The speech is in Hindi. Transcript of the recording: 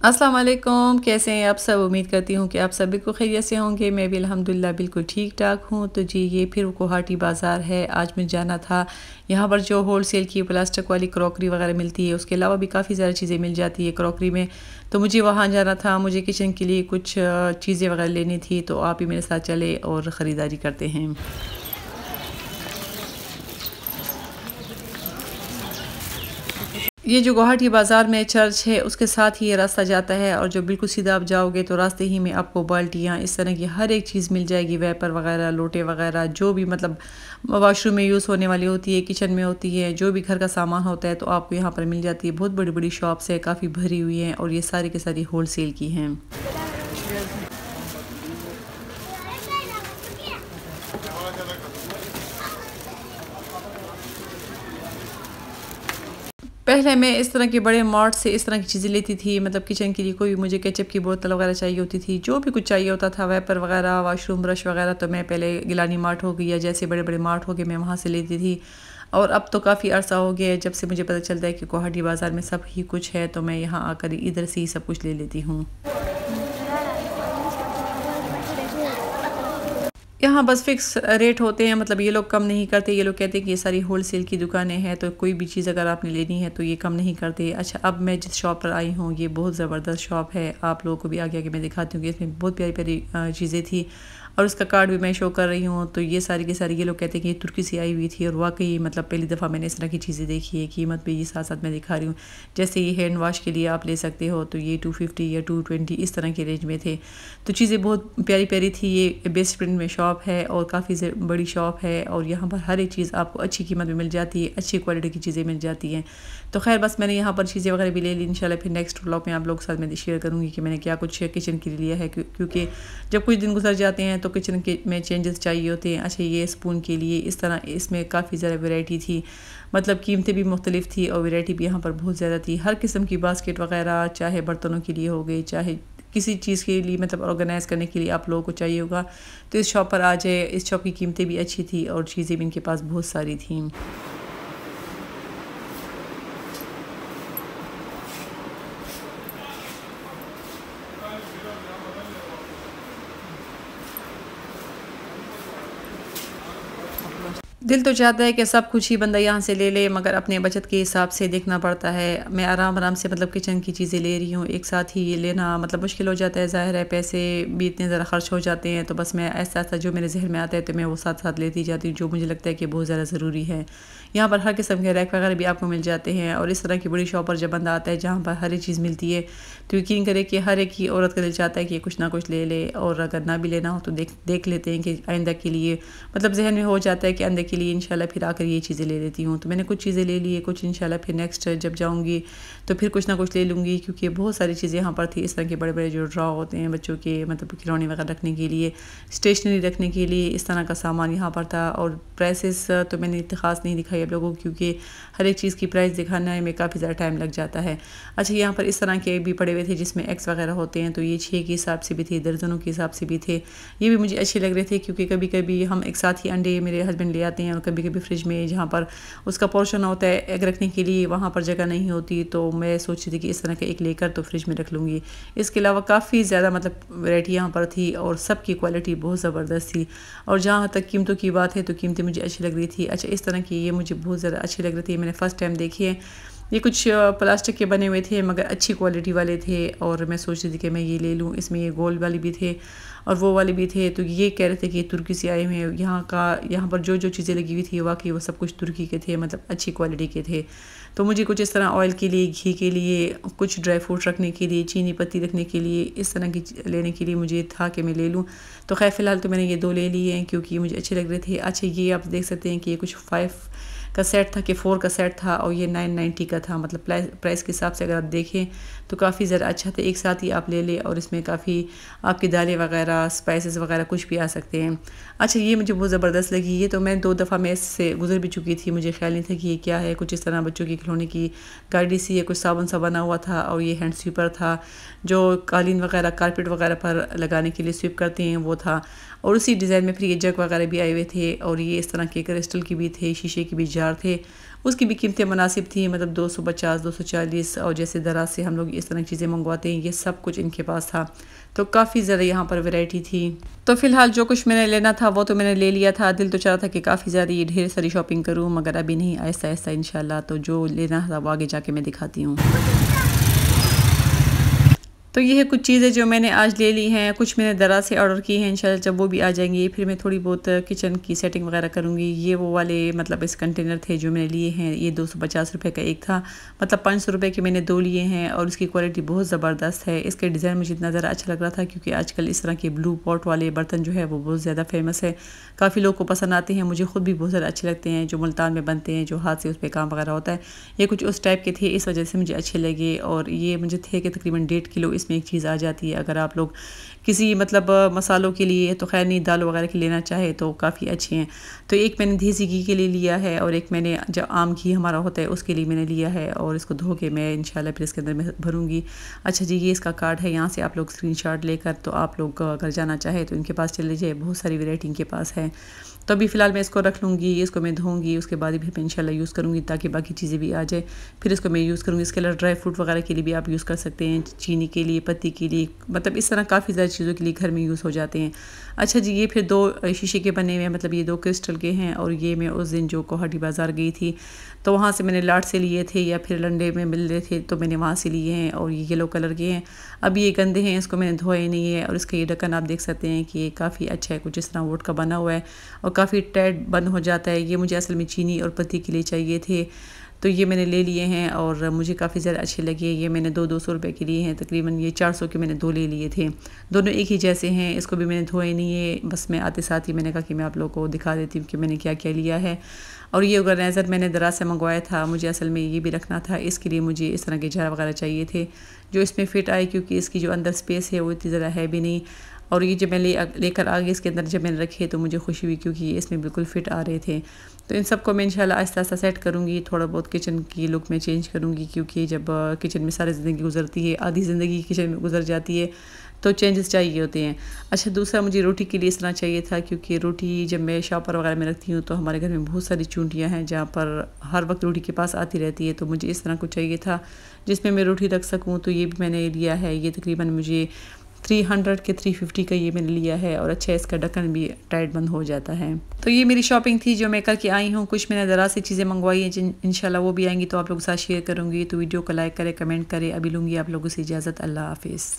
अस्सलाम वालेकुम, कैसे हैं आप सब। उम्मीद करती हूँ कि आप सभी को खैरियत से होंगे। मैं भी अल्हम्दुलिल्लाह बिल्कुल ठीक ठाक हूँ। तो जी ये फिर गुवाहाटी बाज़ार है। आज मैं जाना था यहाँ पर जो होलसेल की प्लास्टिक वाली क्रॉकरी वगैरह मिलती है, उसके अलावा भी काफ़ी ज़्यादा चीज़ें मिल जाती है क्रॉकरी में। तो मुझे वहाँ जाना था, मुझे किचन के लिए कुछ चीज़ें वगैरह लेनी थी। तो आप ही मेरे साथ चले और ख़रीदारी करते हैं। ये जो गुवाहाटी बाज़ार में चर्च है, उसके साथ ही ये रास्ता जाता है और जो बिल्कुल सीधा आप जाओगे तो रास्ते ही में आपको बाल्टियाँ, इस तरह की हर एक चीज़ मिल जाएगी। वैपर वगैरह, लोटे वगैरह, जो भी मतलब वॉशरूम में यूज़ होने वाली होती है, किचन में होती है, जो भी घर का सामान होता है तो आपको यहाँ पर मिल जाती है। बहुत बड़ी बड़ी शॉप्स है, काफ़ी भरी हुई हैं और ये सारी के सारी होल सेल की हैं। पहले मैं इस तरह के बड़े मार्ट से इस तरह की चीज़ें लेती थी, मतलब किचन के लिए कोई भी मुझे केचप की बोतल वगैरह चाहिए होती थी, जो भी कुछ चाहिए होता था, वैपर वगैरह, वॉशरूम ब्रश वगैरह, तो मैं पहले गिलानी मार्ट हो गई या जैसे बड़े बड़े मार्ट हो गए, मैं वहाँ से लेती थी। और अब तो काफ़ी अर्सा हो गया है जब से मुझे पता चलता है कि गुवाहाटी बाज़ार में सब ही कुछ है, तो मैं यहाँ आकर इधर से ही सब कुछ ले लेती हूँ। यहाँ बस फिक्स रेट होते हैं, मतलब ये लोग कम नहीं करते। ये लोग कहते हैं कि ये सारी होलसेल की दुकानें हैं, तो कोई भी चीज़ अगर आपने लेनी है तो ये कम नहीं करते। अच्छा, अब मैं जिस शॉप पर आई हूँ ये बहुत ज़बरदस्त शॉप है, आप लोगों को भी आगे आगे मैं दिखाती हूँ कि इसमें बहुत प्यारी प्यारी चीज़ें थी और उसका कार्ड भी मैं शो कर रही हूँ। तो ये सारी की सारी ये लोग कहते हैं कि ये तुर्की से आई हुई थी और वाकई मतलब पहली दफ़ा मैंने इस तरह की चीज़ें देखी है। कीमत भी ये साथ साथ मैं दिखा रही हूँ। जैसे ये हैंड वॉश के लिए आप ले सकते हो तो ये 250 या 220 इस तरह के रेंज में थे। तो चीज़ें बहुत प्यारी प्यारी थी। ये बेस्ट प्रिंट में शॉप है और काफ़ी बड़ी शॉप है और यहाँ पर हर एक चीज़ आपको अच्छी कीमत में मिल जाती है, अच्छी क्वालिटी की चीज़ें मिल जाती हैं। तो खैर बस मैंने यहाँ पर चीज़ें वगैरह भी ले ली। इंशाल्लाह फिर नेक्स्ट व्लॉग में आप लोगों के साथ मैं शेयर करूँगी कि मैंने क्या कुछ किचन के लिए लिया है, क्योंकि जब कुछ दिन गुजर जाते हैं तो किचन के में चेंजेस चाहिए होते हैं। अच्छा, ये स्पून के लिए इस तरह इसमें काफ़ी ज़्यादा वैरायटी थी, मतलब कीमतें भी मुख्तलिफ थी और वैरायटी भी यहाँ पर बहुत ज़्यादा थी। हर किस्म की बास्केट वगैरह, चाहे बर्तनों के लिए हो गई, चाहे किसी चीज़ के लिए मतलब ऑर्गेनाइज़ करने के लिए आप लोगों को चाहिए होगा तो इस शॉप पर आ जाए। इस शॉप की कीमतें भी अच्छी थी और चीज़ें भी इनके पास बहुत सारी थी। दिल तो चाहता है कि सब कुछ ही बंदा यहाँ से ले ले, मगर अपने बचत के हिसाब से देखना पड़ता है। मैं आराम आराम से मतलब किचन की चीज़ें ले रही हूँ, एक साथ ही ये लेना मतलब मुश्किल हो जाता है। ज़ाहिर है पैसे भी इतने ज़रा खर्च हो जाते हैं, तो बस मैं ऐसा ऐसा जो मेरे जहन में आता है तो मैं वो साथ साथ लेती जाती हूँ, जो मुझे लगता है कि बहुत ज़्यादा ज़रूरी है। यहाँ पर हर किस्म के रैक वगैरह भी आपको मिल जाते हैं और इस तरह की बड़ी शॉप पर जब बंदा आता है जहाँ पर हर एक चीज़ मिलती है तो यकीन करे कि हर एक ही औरत का दिल चाहता है कि कुछ ना कुछ ले ले, और अगर ना भी लेना हो तो देख लेते हैं कि आइंदा के लिए मतलब जहन में हो जाता है कि आइंदा के लिए इंशाल्लाह फिर आकर ये चीज़ें ले लेती हूँ। तो मैंने कुछ चीज़ें ले ली है, कुछ इंशाल्लाह फिर नेक्स्ट जब जाऊँगी तो फिर कुछ ना कुछ ले लूँगी, क्योंकि बहुत सारी चीज़ें यहाँ पर थी। इस तरह के बड़े बड़े जो ड्रॉ होते हैं बच्चों के, मतलब खिलौने वगैरह रखने के लिए, स्टेशनरी रखने के लिए, इस तरह का सामान यहाँ पर था। और प्राइसेस तो मैंने इतनी ख़ास नहीं दिखाई आप लोगों को, क्योंकि हर एक चीज़ की प्राइस दिखाने में काफ़ी ज़्यादा टाइम लग जाता है। अच्छा, यहाँ पर इस तरह के भी पड़े हुए थे जिसमें एक्स वगैरह होते हैं, तो ये 6 के हिसाब से भी थे, दर्जनों के हिसाब से भी थे। ये भी मुझे अच्छे लग रहे थे, क्योंकि कभी कभी हम एक साथ ही अंडे मेरे हस्बैंड ले आते हैं और कभी कभी फ्रिज में जहाँ पर उसका पोर्शन होता है एग रखने के लिए वहाँ पर जगह नहीं होती, तो मैं सोच रही थी कि इस तरह का एक लेकर तो फ्रिज में रख लूँगी। इसके अलावा काफ़ी ज़्यादा मतलब वैरायटी यहाँ पर थी और सबकी क्वालिटी बहुत ज़बरदस्त थी। और जहाँ तक कीमतों की बात है तो कीमतें मुझे अच्छी लग रही थी। अच्छा, इस तरह की ये मुझे बहुत ज़्यादा अच्छी लग रही थी, मैंने फ़र्स्ट टाइम देखी है। ये कुछ प्लास्टिक के बने हुए थे मगर अच्छी क्वालिटी वाले थे और मैं सोच रही थी कि मैं ये ले लूँ। इसमें ये गोल्ड वाले भी थे और वो वाले भी थे, तो ये कह रहे थे कि ये तुर्की से आए हुए हैं। यहाँ पर जो जो चीज़ें लगी हुई थी वाकई वो सब कुछ तुर्की के थे, मतलब अच्छी क्वालिटी के थे। तो मुझे कुछ इस तरह ऑयल के लिए, घी के लिए, कुछ ड्राई फ्रूट रखने के लिए, चीनी पत्ती रखने के लिए, इस तरह की लेने के लिए मुझे था कि मैं ले लूँ। तो खैर फ़िलहाल तो मैंने ये 2 ले लिए हैं क्योंकि मुझे अच्छे लग रहे थे। अच्छा, ये आप देख सकते हैं कि ये कुछ 5 का सेट था कि 4 का सेट था और ये 990 का था। मतलब प्राइस के हिसाब से अगर आप देखें तो काफ़ी ज़्यादा अच्छा था। एक साथ ही आप ले लें और इसमें काफ़ी आपकी दालें वगैरह, स्पाइसेस वगैरह कुछ भी आ सकते हैं। अच्छा, ये मुझे बहुत ज़बरदस्त लगी। ये तो मैं 2 दफ़ा मैं इससे गुजर भी चुकी थी, मुझे ख्याल नहीं था कि ये क्या है। कुछ इस तरह बच्चों की खिलौने की गाड़ी सी है, कुछ साबुन सा बना हुआ था और ये हैंड स्वीपर था जो कालीन वगैरह, कारपेट वगैरह पर लगाने के लिए स्वीप करते हैं, वो था। और उसी डिज़ाइन में फिर ये जग वगैरह भी आए हुए थे और ये इस तरह के क्रिस्टल की भी थे, शीशे की भी जार थे। उसकी भी कीमतें मुनासिब थी, मतलब 250, 240। और जैसे दराज से हम लोग इस तरह की चीज़ें मंगवाते हैं, ये सब कुछ इनके पास था। तो काफ़ी ज़्यादा यहाँ पर वैरायटी थी। तो फ़िलहाल जो कुछ मैंने लेना था वो तो मैंने ले लिया था। दिल तो चाह रहा था कि काफ़ी ज़्यादा ये ढेर सारी शॉपिंग करूँ, मगर अभी नहीं, आहिस्ता आहिस्ता इंशाल्लाह। तो जो लेना था वो आगे जाके मैं दिखाती हूँ। तो ये है कुछ चीज़ें जो मैंने आज ले ली हैं, कुछ मैंने दराज से ऑर्डर की हैं। इंशाल्लाह जब वो भी आ जाएंगी फिर मैं थोड़ी बहुत किचन की सेटिंग वगैरह करूँगी। ये वो वाले मतलब इस कंटेनर थे जो मैंने लिए हैं, ये 250 रुपये का एक था, मतलब 500 रुपये के मैंने 2 लिए हैं और इसकी क्वालिटी बहुत ज़बरदस्त है। इसके डिज़ाइन मुझे इतना ज़्यादा अच्छा लग रहा था क्योंकि आजकल इस तरह के ब्लू पॉट वाले बर्तन जो है वो बहुत ज़्यादा फेमस है, काफ़ी लोग को पसंद आते हैं। मुझे खुद भी बहुत ज़्यादा अच्छे लगते हैं, जो मुल्तान में बनते हैं, जो हाथ से उस पर काम वगैरह होता है। ये कुछ उस टाइप के थे, इस वजह से मुझे अच्छे लगे। और ये मुझे थे कि तकरीबन 1.5 किलो इसमें एक चीज़ आ जाती है। अगर आप लोग किसी मतलब मसालों के लिए तो खैर नहीं, दाल वगैरह के लेना चाहे तो काफ़ी अच्छे हैं। तो एक मैंने देसी घी के लिए लिया है और एक मैंने जो आम घी हमारा होता है उसके लिए मैंने लिया है और इसको धो के मैं इंशाल्लाह फिर इसके अंदर मैं भरूँगी। अच्छा जी, ये इसका कार्ड है, यहाँ से आप लोग स्क्रीनशॉट लेकर तो आप लोग अगर जाना चाहे तो इनके पास चले जाइए, बहुत सारी वैरायटी इनके पास है। तो अभी फ़िलहाल मैं इसको रख लूँगी, इसको मैं धोऊँगी, उसके बाद फिर मैं इंशाल्लाह यूज़ करूँगी ताकि बाकी चीज़ें भी आ जाए। फिर इसको मैं यूज़ करूँगी। इसके अलावा ड्राई फ्रूट वगैरह के लिए भी आप यूज़ कर सकते हैं, चीनी के लिए, पत्ती के लिए, मतलब इस तरह काफ़ी ज़्यादा चीज़ों के लिए घर में यूज़ हो जाते हैं। अच्छा जी, ये फिर 2 शीशे के बने हुए हैं, मतलब ये 2 क्रिस्टल के हैं और ये मैं उस दिन जो कोहाटी बाज़ार गई थी तो वहाँ से मैंने लाट से लिए थे या फिर लंडे में मिल रहे थे तो मैंने वहाँ से लिए हैं और ये येलो कलर के हैं। अब ये गंदे हैं, इसको मैंने धोए नहीं है और इसका ये ढक्कन आप देख सकते हैं कि ये काफ़ी अच्छा है, कुछ इस तरह वुड का बना हुआ है और काफ़ी टाइट बंद हो जाता है। ये मुझे असल में चीनी और पत्ती के लिए चाहिए थे तो ये मैंने ले लिए हैं और मुझे काफ़ी ज़्यादा अच्छे लगे। ये मैंने 200 रुपये के लिए हैं, तकरीबन ये 400 के मैंने 2 ले लिए थे। दोनों एक ही जैसे हैं, इसको भी मैंने धोए नहीं है, बस मैं आते साथ ही मैंने कहा कि मैं आप लोगों को दिखा देती हूँ कि मैंने क्या क्या लिया है। और ये ऑर्गेनाइज़र मैंने दराज से मंगवाया था, मुझे असल में ये भी रखना था, इसके लिए मुझे इस तरह के जार वगैरह चाहिए थे जो इसमें फ़िट आए क्योंकि इसकी जो अंदर स्पेस है वो इतनी ज़्यादा है भी नहीं। और ये जब मैं लेकर आ गई इसके अंदर जब मैंने रखे तो मुझे खुशी हुई क्योंकि ये इसमें बिल्कुल फ़िट आ रहे थे। तो इन सबको मैं इंशाल्लाह आहिस्ता आहिस्ता सेट करूँगी, थोड़ा बहुत किचन की लुक में चेंज करूँगी क्योंकि जब किचन में सारी ज़िंदगी गुजरती है, आधी ज़िंदगी किचन में गुजर जाती है तो चेंजेस चाहिए होते हैं। अच्छा, दूसरा मुझे रोटी के लिए इस तरह चाहिए था क्योंकि रोटी जब मैं शॉपर वगैरह में रखती हूँ तो हमारे घर में बहुत सारी चूंटियाँ हैं जहाँ पर हर वक्त रोटी के पास आती रहती है, तो मुझे इस तरह कुछ चाहिए था जिसमें मैं रोटी रख सकूँ। तो ये भी मैंने लिया है, ये तकरीबन मुझे 300 के 350 का ये मैंने लिया है और अच्छा इसका ढक्कन भी टाइट बंद हो जाता है। तो ये मेरी शॉपिंग थी जो मैं करके आई हूँ। कुछ मैंने दराज से चीज़ें मंगवाई हैं, इंशाल्लाह वो भी आएंगी तो आप लोगों के साथ शेयर करूँगी। तो वीडियो को लाइक करें, कमेंट करें। अभी लूँगी आप लोगों से इजाज़त। अल्लाह हाफिज़।